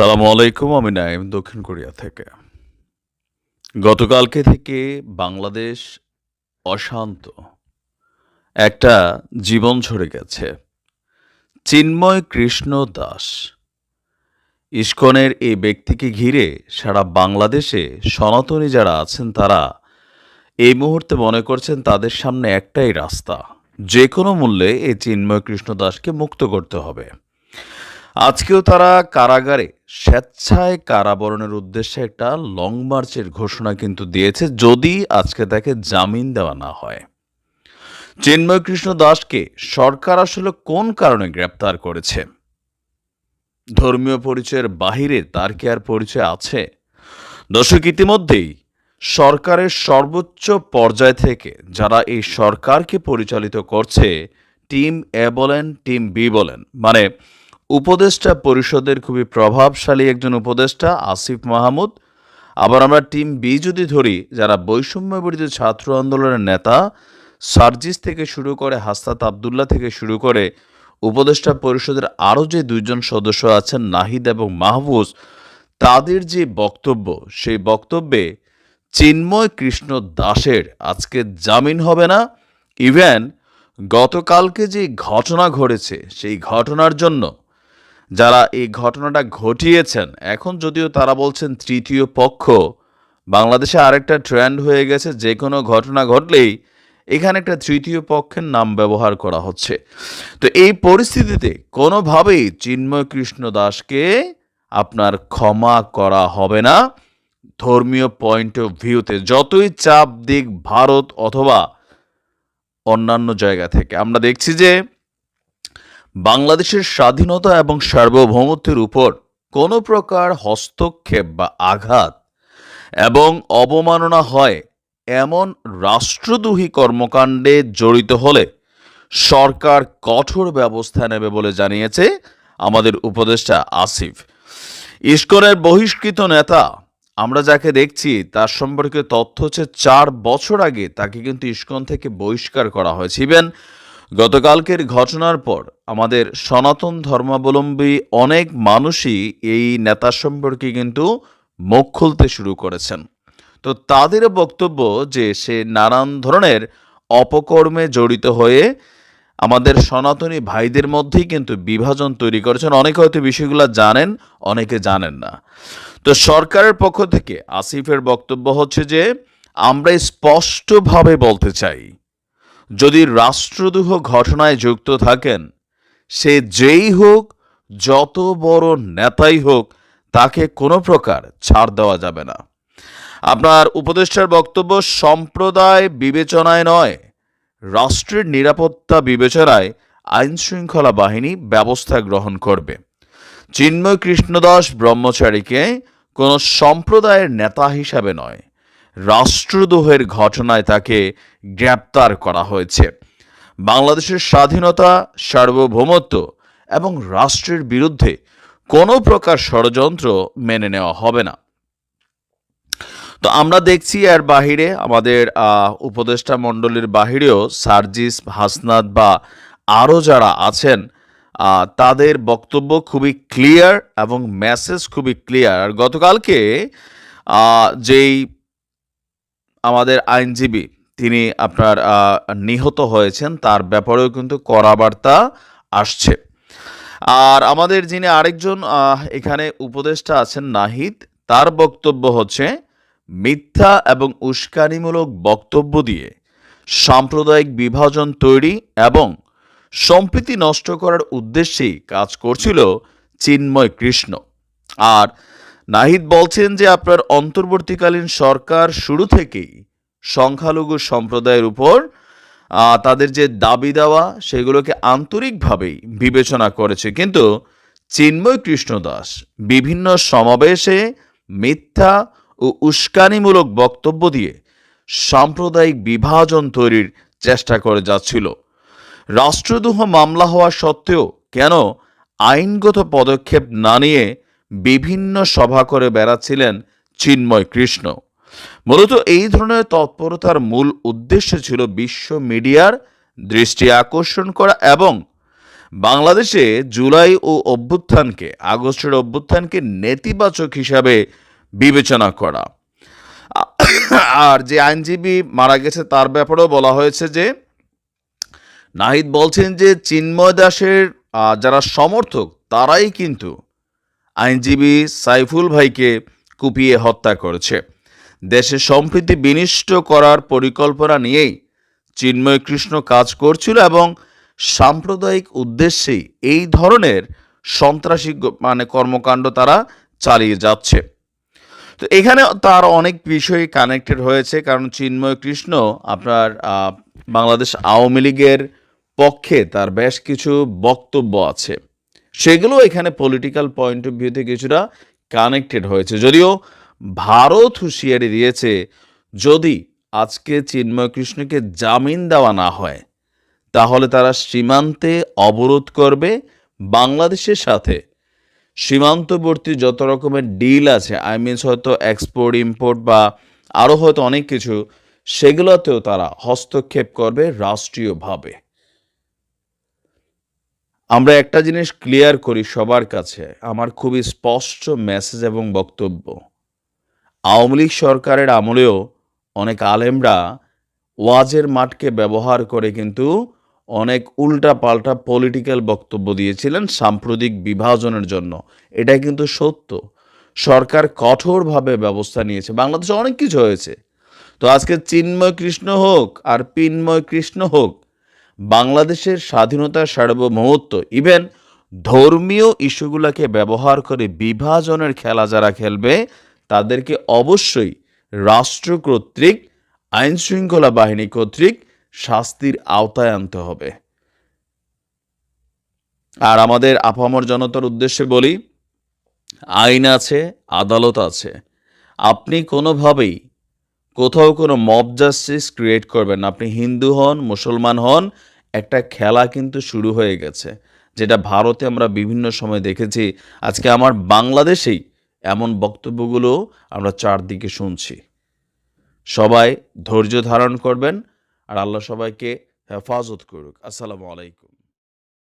আসসালামু আলাইকুম। আমি নাইম দক্ষিণ কোরিয়া থেকে। গতকালকে থেকে বাংলাদেশ অশান্ত। একটা জীবন ঝরে গেছে। চিন্ময় কৃষ্ণ দাস। ইসকনের এই ব্যক্তিকে ঘিরে সারা বাংলাদেশে সনাতনী যারা আছেন তারা এই মুহূর্তে মনে করছেন তাদের সামনে একটাই রাস্তা। যে কোনো মূল্যে এই চিন্ময় কৃষ্ণ দাসকে মুক্ত করতে হবে। আজকেও তারা কারাগারে স্বেচ্ছায় কারাবরণের উদ্দেশ্যে একটা লং মার্চের ঘোষণা কিন্তু দিয়েছে, যদি আজকে তাকে জামিন দেওয়া না হয়। চিন্ময় কৃষ্ণ দাসকে সরকার আসলে কোন কারণে গ্রেপ্তার করেছে? ধর্মীয় পরিচয়ের বাহিরে তার কি আর পরিচয় আছে? দর্শক, ইতিমধ্যেই সরকারের সর্বোচ্চ পর্যায় থেকে যারা এই সরকারকে পরিচালিত করছে, টিম এ বলেন, টিম বি বলেন, মানে উপদেষ্টা পরিষদের খুবই প্রভাবশালী একজন উপদেষ্টা আসিফ মাহমুদ, আবার আমরা টিম বি যদি ধরি, যারা বৈষম্য বিরোধী ছাত্র আন্দোলনের নেতা সার্জিস থেকে শুরু করে হাসনাত আবদুল্লাহ থেকে শুরু করে উপদেষ্টা পরিষদের আরও যে দুইজন সদস্য আছেন নাহিদ এবং মাহফুজ, তাদের যে বক্তব্য, সেই বক্তব্যে চিন্ময় কৃষ্ণ দাসের আজকে জামিন হবে না। ইভেন গতকালকে যে ঘটনা ঘটেছে, সেই ঘটনার জন্য যারা এই ঘটনাটা ঘটিয়েছেন, এখন যদিও তারা বলছেন তৃতীয় পক্ষ, বাংলাদেশে আরেকটা ট্রেন্ড হয়ে গেছে, যে কোনো ঘটনা ঘটলেই এখানে একটা তৃতীয় পক্ষের নাম ব্যবহার করা হচ্ছে। তো এই পরিস্থিতিতে কোনোভাবেই চিন্ময় কৃষ্ণ দাসকে আপনার ক্ষমা করা হবে না। ধর্মীয় পয়েন্ট অফ ভিউতে যতই চাপ দিক ভারত অথবা অন্যান্য জায়গা থেকে, আমরা দেখছি যে বাংলাদেশের স্বাধীনতা এবং সার্বভৌমত্বের উপর কোনো প্রকার হস্তক্ষেপ বা আঘাত এবং অবমাননা হয় এমন রাষ্ট্রদ্রোহী কর্মকাণ্ডে জড়িত হলে সরকার কঠোর ব্যবস্থা নেবে বলে জানিয়েছে আমাদের উপদেষ্টা আসিফ। ইসকনের বহিষ্কৃত নেতা আমরা যাকে দেখছি, তার সম্পর্কে তথ্য হচ্ছে 4 বছর আগে তাকে কিন্তু ইসকন থেকে বহিষ্কার করা হয়েছে। ইভেন গতকালকের ঘটনার পর আমাদের সনাতন ধর্মাবলম্বী অনেক মানুষই এই নেতার সম্পর্কে কিন্তু মুখ খুলতে শুরু করেছেন। তো তাদের বক্তব্য যে সে নানান ধরনের অপকর্মে জড়িত হয়ে আমাদের সনাতনী ভাইদের মধ্যেই কিন্তু বিভাজন তৈরি করেছেন। অনেকে হয়তো বিষয়গুলো জানেন, অনেকে জানেন না। তো সরকারের পক্ষ থেকে আসিফের বক্তব্য হচ্ছে যে আমরা স্পষ্টভাবে বলতে চাই, যদি রাষ্ট্রদ্রোহ ঘটনায় যুক্ত থাকেন, সে যেই হোক, যত বড় নেতাই হোক, তাকে কোনো প্রকার ছাড় দেওয়া যাবে না। আপনার উপদেষ্টার বক্তব্য সম্প্রদায় বিবেচনায় নয়, রাষ্ট্রের নিরাপত্তা বিবেচনায় আইনশৃঙ্খলা বাহিনী ব্যবস্থা গ্রহণ করবে। চিন্ময় কৃষ্ণদাস ব্রহ্মচারীকে কোনো সম্প্রদায়ের নেতা হিসাবে নয়, রাষ্ট্রদ্রোহের ঘটনায় তাকে গ্রেপ্তার করা হয়েছে। বাংলাদেশের স্বাধীনতা, সার্বভৌমত্ব এবং রাষ্ট্রের বিরুদ্ধে কোনো প্রকার ষড়যন্ত্র মেনে নেওয়া হবে না। তো আমরা দেখছি এর বাহিরে আমাদের উপদেষ্টা মণ্ডলীর বাহিরেও সার্জিস, হাসনাত বা আরও যারা আছেন, তাদের বক্তব্য খুবই ক্লিয়ার এবং মেসেজ খুবই ক্লিয়ার। আর গতকালকে যেই আমাদের আইনজীবী তিনি আপনার নিহত হয়েছেন, তার ব্যাপারেও কিন্তু কড়া বার্তা আসছে। আর আমাদের যিনি আরেকজন এখানে উপদেষ্টা আছেন নাহিদ, তার বক্তব্য হচ্ছে মিথ্যা এবং উস্কানিমূলক বক্তব্য দিয়ে সাম্প্রদায়িক বিভাজন তৈরি এবং সম্প্রীতি নষ্ট করার উদ্দেশ্যেই কাজ করছিল চিন্ময় কৃষ্ণ। আর নাহিদ বলছেন যে আপনার অন্তর্বর্তীকালীন সরকার শুরু থেকেই সংখ্যালঘু সম্প্রদায়ের উপর তাদের যে দাবি দেওয়া, সেগুলোকে আন্তরিকভাবেই বিবেচনা করেছে, কিন্তু চিন্ময় কৃষ্ণ দাস বিভিন্ন সমাবেশে মিথ্যা ও উস্কানিমূলক বক্তব্য দিয়ে সাম্প্রদায়িক বিভাজন তৈরির চেষ্টা করে যাচ্ছিল। রাষ্ট্রদ্রোহ মামলা হওয়া সত্ত্বেও কেন আইনগত পদক্ষেপ না নিয়ে বিভিন্ন সভা করে বেড়াচ্ছিলেন চিন্ময় কৃষ্ণ? মূলত এই ধরনের তৎপরতার মূল উদ্দেশ্য ছিল বিশ্ব মিডিয়ার দৃষ্টি আকর্ষণ করা এবং বাংলাদেশে জুলাই ও অভ্যুত্থানকে, আগস্টের অভ্যুত্থানকে নেতিবাচক হিসাবে বিবেচনা করা। আর যে আইনজীবী মারা গেছে তার ব্যাপারেও বলা হয়েছে যে, নাহিদ বলছেন যে চিন্ময় দাসের যারা সমর্থক তারাই কিন্তু আইনজীবী সাইফুল ভাইকে কুপিয়ে হত্যা করেছে। দেশের সম্প্রীতি বিনষ্ট করার পরিকল্পনা নিয়েই চিন্ময় কৃষ্ণ কাজ করছিল এবং সাম্প্রদায়িক উদ্দেশ্যেই এই ধরনের সন্ত্রাসী কর্মকাণ্ড তারা চালিয়ে যাচ্ছে। তো এখানে তার অনেক বিষয় কানেক্টেড হয়েছে, কারণ চিন্ময় কৃষ্ণ আপনার বাংলাদেশ আওয়ামী লীগের পক্ষে তার বেশ কিছু বক্তব্য আছে, সেগুলো এখানে পলিটিক্যাল পয়েন্ট অফ ভিউতে কিছুটা কানেক্টেড হয়েছে। যদিও ভারত হুঁশিয়ারি দিয়েছে, যদি আজকে চিন্ময় কৃষ্ণকে জামিন দেওয়া না হয় তাহলে তারা সীমান্তে অবরোধ করবে, বাংলাদেশের সাথে সীমান্তবর্তী যত রকমের ডিল আছে, হয়তো এক্সপোর্ট ইম্পোর্ট বা আরও হয়তো অনেক কিছু, সেগুলোতেও তারা হস্তক্ষেপ করবে রাষ্ট্রীয়ভাবে। আমরা একটা জিনিস ক্লিয়ার করি সবার কাছে, আমার খুবই স্পষ্ট মেসেজ এবং বক্তব্য। আওয়ামী লীগ সরকারের আমলেও অনেক আলেমরা ওয়াজের মাঠকে ব্যবহার করে কিন্তু অনেক উল্টা পাল্টা পলিটিক্যাল বক্তব্য দিয়েছিলেন সাম্প্রতিক বিভাজনের জন্য। এটা কিন্তু সত্য। সরকার কঠোরভাবে ব্যবস্থা নিয়েছে, বাংলাদেশে অনেক কিছু হয়েছে। তো আজকে চিন্ময় কৃষ্ণ হোক আর পিন্ময় কৃষ্ণ হোক, বাংলাদেশের স্বাধীনতার সার্বভৌমত্ব, ইভেন ধর্মীয় ইস্যুগুলোকে ব্যবহার করে বিভাজনের খেলা যারা খেলবে তাদেরকে অবশ্যই রাষ্ট্র কর্তৃক, আইন শৃঙ্খলা বাহিনী কর্তৃক শাস্তির আওতায় আনতে হবে। আর আমাদের আপামর জনতার উদ্দেশ্যে বলি, আইন আছে, আদালত আছে। আপনি কোনোভাবেই কোথাও কোনো মব জাস্টিস ক্রিয়েট করবেন না। আপনি হিন্দু হন, মুসলমান হন, একটা খেলা কিন্তু শুরু হয়ে গেছে, যেটা ভারতে আমরা বিভিন্ন সময় দেখেছি। আজকে আমার বাংলাদেশেই এমন বক্তব্যগুলো আমরা চারদিকে শুনছি। সবাই ধৈর্য ধারণ করবেন, আর আল্লাহ সবাইকে হেফাজত করুক। আসসালামু আলাইকুম।